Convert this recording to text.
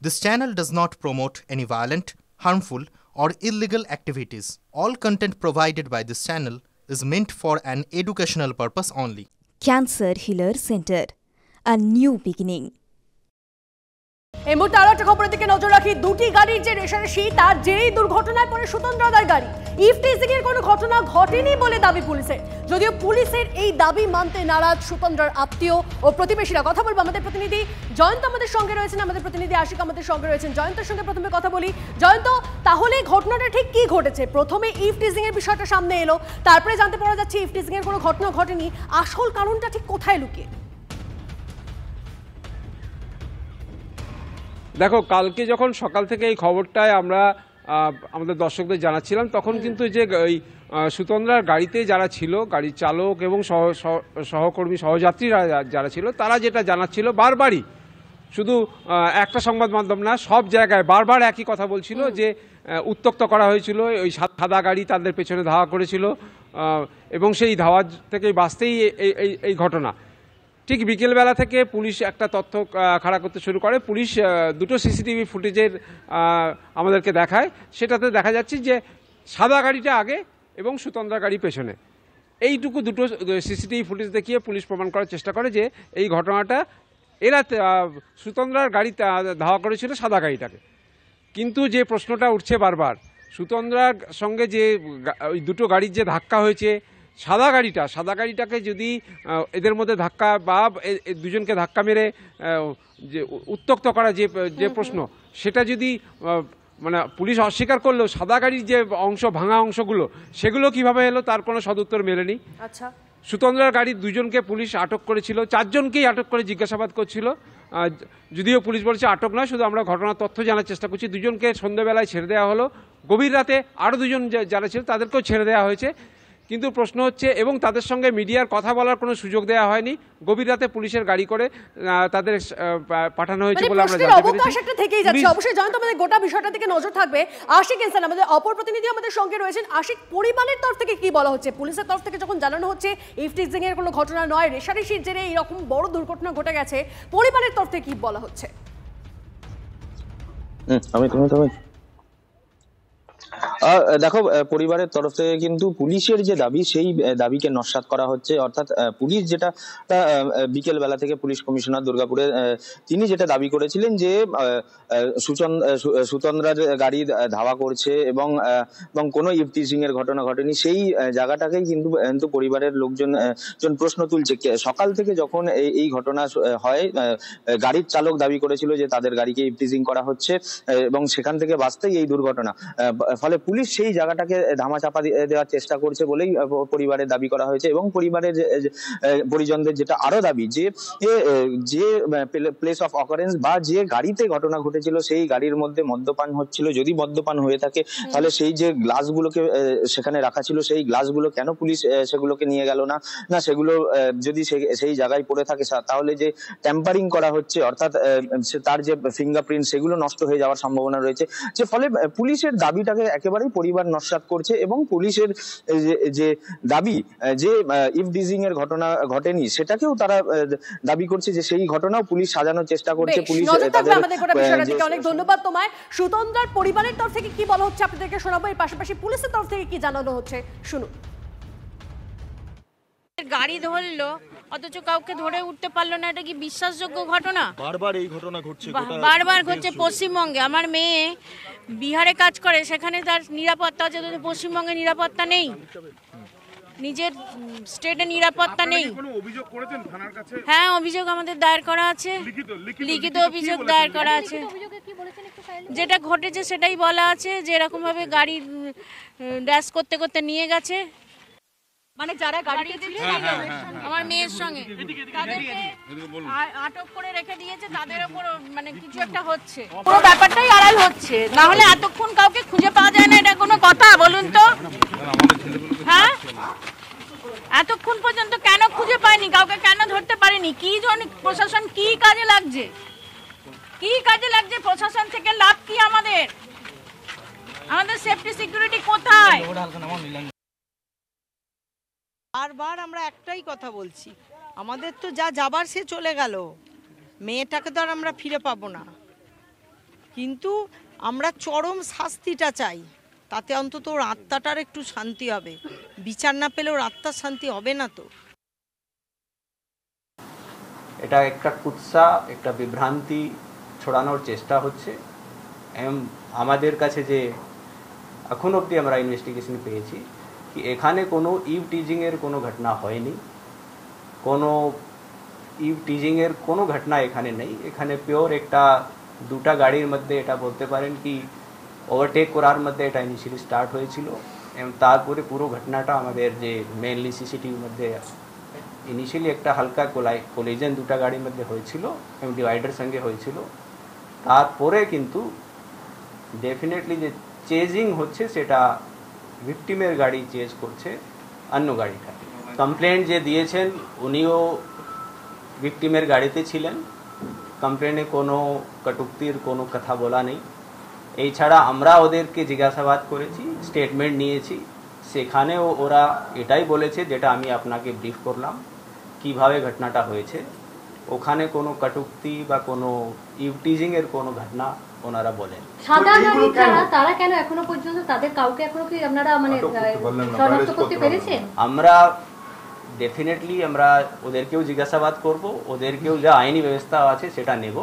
This channel does not promote any violent, harmful, or illegal activities. All content provided by this channel is meant for an educational purpose only. Cancer Healer Center, a new beginning. এই মুহূর্তে আরো একটা খবরের দিকে নজর রাখি। দুটি গাড়ির যে রেষারেষি, তার যেই দুর্ঘটনায় পড়ে সুতন্দ্রাদার গাড়ি। ইফটিজিং এর কোনো ঘটনা ঘটেনি বলে দাবি পুলিশের। যদিও পুলিশের এই দাবি মানতে নারাজ সুতন্দ্রার আত্মীয় ও প্রতিবেশীরা। কথা বলবো আমাদের প্রতিনিধি জয়ন্ত আমাদের সঙ্গে রয়েছেন, আমাদের প্রতিনিধি আশিক আমাদের সঙ্গে রয়েছেন। জয়ন্তের সঙ্গে প্রথমে কথা বলি। জয়ন্ত, তাহলে ঘটনাটা ঠিক কি ঘটেছে? প্রথমে ইফটিজিং এর বিষয়টা সামনে এলো, তারপরে জানতে পারা যাচ্ছে ইফটিজিং এর কোনো ঘটনা ঘটেনি। আসল কারণটা ঠিক কোথায় লুকিয়ে? দেখো, কালকে যখন সকাল থেকে এই খবরটায় আমরা আমাদের দর্শকদের জানাচ্ছিলাম, তখন কিন্তু যে ওই সুতন্দ্রার গাড়িতে যারা ছিল, গাড়ির চালক এবং সহকর্মী সহযাত্রীরা যারা ছিল, তারা যেটা জানাচ্ছিল বারবারই, শুধু একটা সংবাদ মাধ্যম না, সব জায়গায় বারবার একই কথা বলছিল যে উত্ত্যক্ত করা হয়েছিল, ওই সাদা গাড়ি তাদের পেছনে ধাওয়া করেছিল এবং সেই ধাওয়া থেকে বাঁচতেই এই ঘটনা। ঠিক বিকেলবেলা থেকে পুলিশ একটা তথ্য খাড়া করতে শুরু করে। পুলিশ দুটো সিসিটিভি ফুটেজের আমাদেরকে দেখায়। সেটাতে দেখা যাচ্ছে যে সাদা গাড়িটা আগে এবং সুতন্দ্রা গাড়ি পেছনে। এইটুকু দুটো সিসিটিভি ফুটেজ দেখিয়ে পুলিশ প্রমাণ করার চেষ্টা করে যে এই ঘটনাটা এরা সুতন্দ্রার গাড়ি ধাওয়া করেছিল সাদা গাড়িটাকে। কিন্তু যে প্রশ্নটা উঠছে বারবার, সুতন্দ্রার সঙ্গে যে ওই দুটো গাড়ির যে ধাক্কা হয়েছে, সাদা গাড়িটাকে যদি এদের মধ্যে ধাক্কা বা দুজনকে ধাক্কা মেরে যে উত্ত্যক্ত করা যে প্রশ্ন, সেটা যদি মানে পুলিশ অস্বীকার করলেও সাদা গাড়ির যে অংশ, ভাঙা অংশগুলো, সেগুলো কিভাবে এলো তার কোনো সদুত্তর মেলেনি। আচ্ছা, সুতন্দ্রার গাড়ির দুজনকে পুলিশ আটক করেছিল, চারজনকেই আটক করে জিজ্ঞাসাবাদ করছিল। যদিও পুলিশ বলছে আটক নয়, শুধু আমরা ঘটনার তথ্য জানার চেষ্টা করছি। দুজনকে সন্ধ্যাবেলায় ছেড়ে দেওয়া হলো। গভীর রাতে আরও দুজন যারা ছিল তাদেরকেও ছেড়ে দেওয়া হয়েছে। কিন্তু প্রশ্ন হচ্ছে, এবং তাদের সঙ্গে মিডিয়ার কথা বলার কোনো সুযোগ দেওয়া হয়নি। গভীর রাতে পুলিশের গাড়ি করে তাদের পাঠানো হয়েছে বলে আমরা জানতে পেরেছি। থেকেই যাচ্ছে অবশ্যই। জয়ন্ত, আমাদের গোটা বিষয়টা থেকে নজর থাকবে। আশিক ইনসান আমাদের অপর প্রতিনিধি আমাদের সঙ্গে রয়েছেন। আশিক, পরিবারের তরফ থেকে কি বলা হচ্ছে? পুলিশের তরফ থেকে যখন জানানো হচ্ছে ইফটিজিং এর কোনো ঘটনা নয়, রেষারেষির জেরে এরকম বড় দুর্ঘটনা ঘটে গেছে, পরিবারের তরফ থেকে কি বলা হচ্ছে? দেখো, পরিবারের তরফ থেকে কিন্তু পুলিশের যে দাবি, সেই দাবিকে নস্যাৎ করা হচ্ছে। অর্থাৎ পুলিশ যেটা বিকেল বেলা থেকে পুলিশ কমিশনার দুর্গাপুরে তিনি যেটা দাবি করেছিলেন যে সুতন্দ্রার গাড়ি ধাওয়া করছে এবং কোনো ইফটিজিং এর ঘটনা ঘটেনি, সেই জায়গাটাকেই কিন্তু পরিবারের লোকজন প্রশ্ন তুলছে। সকাল থেকে যখন এই ঘটনা হয়, গাড়ির চালক দাবি করেছিল যে তাদের গাড়িকে ইফটিজিং করা হচ্ছে এবং সেখান থেকে বাঁচতেই এই দুর্ঘটনা। ফলে পুলিশ সেই জায়গাটাকে ধামাচাপা দেওয়ার চেষ্টা করছে বলেই পরিবারের দাবি করা হয়েছে। এবং পরিবারের পরিজনদের যেটা আরো দাবি, যে প্লেস অফ অকারেন্স বা যে গাড়িতে ঘটনা ঘটেছিল, সেই গাড়ির মধ্যে মদ্যপান হচ্ছিল। যদি মদ্যপান হয়ে থাকে, তাহলে সেই যে গ্লাসগুলোকে সেখানে রাখা ছিল, সেই গ্লাসগুলো কেন পুলিশ সেগুলোকে নিয়ে গেল না সেগুলো যদি সেই জায়গায় পড়ে থাকে, তাহলে যে ট্যাম্পারিং করা হচ্ছে, অর্থাৎ তার যে ফিঙ্গারপ্রিন্ট, সেগুলো নষ্ট হয়ে যাওয়ার সম্ভাবনা রয়েছে। যে ফলে পুলিশের দাবিটাকে একেবারেই পরিবার নস্যাৎ করছে এবং পুলিশের যে দাবি যে ইফটিজিং এর ঘটনা ঘটেনি, সেটাকেও তারা দাবি করছে যে সেই ঘটনাও পুলিশ সাজানোর চেষ্টা করছে। পুলিশ অনেক ধন্যবাদ তোমায়। সুতন্দ্রার পরিবারের তরফ থেকে কি বলা হচ্ছে আপনাদেরকে শোনাবো। এর পাশাপাশি পুলিশের তরফ থেকে কি জানানো হচ্ছে শুনুন। গাড়ি ধরলো, অথচ কাউকে ধরে উঠতে পারলো না, এটা কি বিশ্বাসযোগ্য ঘটনা? বারবার এই ঘটনা ঘটছে, বারবার ঘটছে পশ্চিমবঙ্গে। আমার মেয়ে বিহারে কাজ করে, সেখানে তার নিরাপত্তা আছে, পশ্চিমবঙ্গে নিরাপত্তা নেই, নিজের স্টেটে নিরাপত্তা নেই। হ্যাঁ, অভিযোগ আমাদের দায়ের করা আছে, লিখিত অভিযোগ দায়ের করা আছে। যেটা ঘটেছে সেটাই বলা আছে, যে এরকম ভাবে গাড়ি ড্যাশ করতে করতে নিয়ে গেছে। মানে যারা গাড়িতে ছিল আমার মেয়ের সঙ্গে, তাদেরকে আটক করে রেখে দিয়েছে, তাদের উপর মানে কিছু একটা হচ্ছে, পুরো ব্যাপারটাই আড়াল হচ্ছে। না হলে এতক্ষণ কাউকে খুঁজে পাওয়া যায় না, এটা কোনো কথা বলুন তো? হ্যাঁ, এতক্ষণ পর্যন্ত কেন খুঁজে পায়নি, কাউকে কেন ধরতে পারেনি? কি জন্য প্রশাসন কি কাজে লাগছে, প্রশাসন থেকে লাভ কি? আমাদের সেফটি সিকিউরিটি কোথায়? বারবার আমরা একটাই কথা বলছি, আমাদের তো যা যাবার সে চলে গেল, মেয়েটাকে তো আর আমরা ফিরে পাবো না। কিন্তু আমরা চরম শাস্তিটা চাই, তাতে অন্তত ওর আত্মাটার একটু শান্তি হবে। বিচার না পেলে ওর আত্মার শান্তি হবে না তো। এটা একটা কুৎসা, একটা বিভ্রান্তি ছড়ানোর চেষ্টা হচ্ছে। আমাদের কাছে যে এখন অবধি আমরা ইনভেস্টিগেশন পেয়েছি কি এখানে কোনো ইভ টিজিংয়ের কোনো ঘটনা হয়নি, কোনো ইভ টিজিংয়ের কোনো ঘটনা এখানে নেই। এখানে পিওর একটা দুটা গাড়ির মধ্যে এটা বলতে পারেন কি ওভারটেক করার মধ্যে এটা ইনিশিয়ালি স্টার্ট হয়েছিল এবং তারপরে পুরো ঘটনাটা আমাদের যে মেনলি সিসিটিভির মধ্যে ইনিশিয়ালি একটা হালকা কোলিজন দুটা গাড়ির মধ্যে হয়েছিল এবং ডিভাইডার সঙ্গে হয়েছিল। তারপরে কিন্তু ডেফিনেটলি যে চেজিং হচ্ছে সেটা ভিকটিমের গাড়ি চেজ করছে অন্য গাড়িটা। কমপ্লেন্ট যে দিয়েছেন উনিও ভিকটিমের গাড়িতে ছিলেন, কমপ্লেনে কোনো কটুক্তির কোনো কথা বলা নেই। এই ছাড়া আমরা ওদেরকে জিজ্ঞাসাবাদ করেছি, স্টেটমেন্ট নিয়েছি, সেখানেও ওরা এটাই বলেছে যেটা আমি আপনাকে ব্রিফ করলাম কিভাবে ঘটনাটা হয়েছে। ওখানে কোনো কটুক্তি বা কোনো ইভটিজিংয়ের কোনো ঘটনা ওনারা বলেন। সাদা গাড়ি যারা তারা কেন এখনো পর্যন্ত তাদের কাউকে এখনো কি আপনারা মানে শনাক্ত করতে পেরেছেন? আমরা ডেফিনেটলি আমরা ওদেরকেও জিজ্ঞাসাবাদ করব, ওদেরকেও যা আইনি ব্যবস্থা আছে সেটা নেব।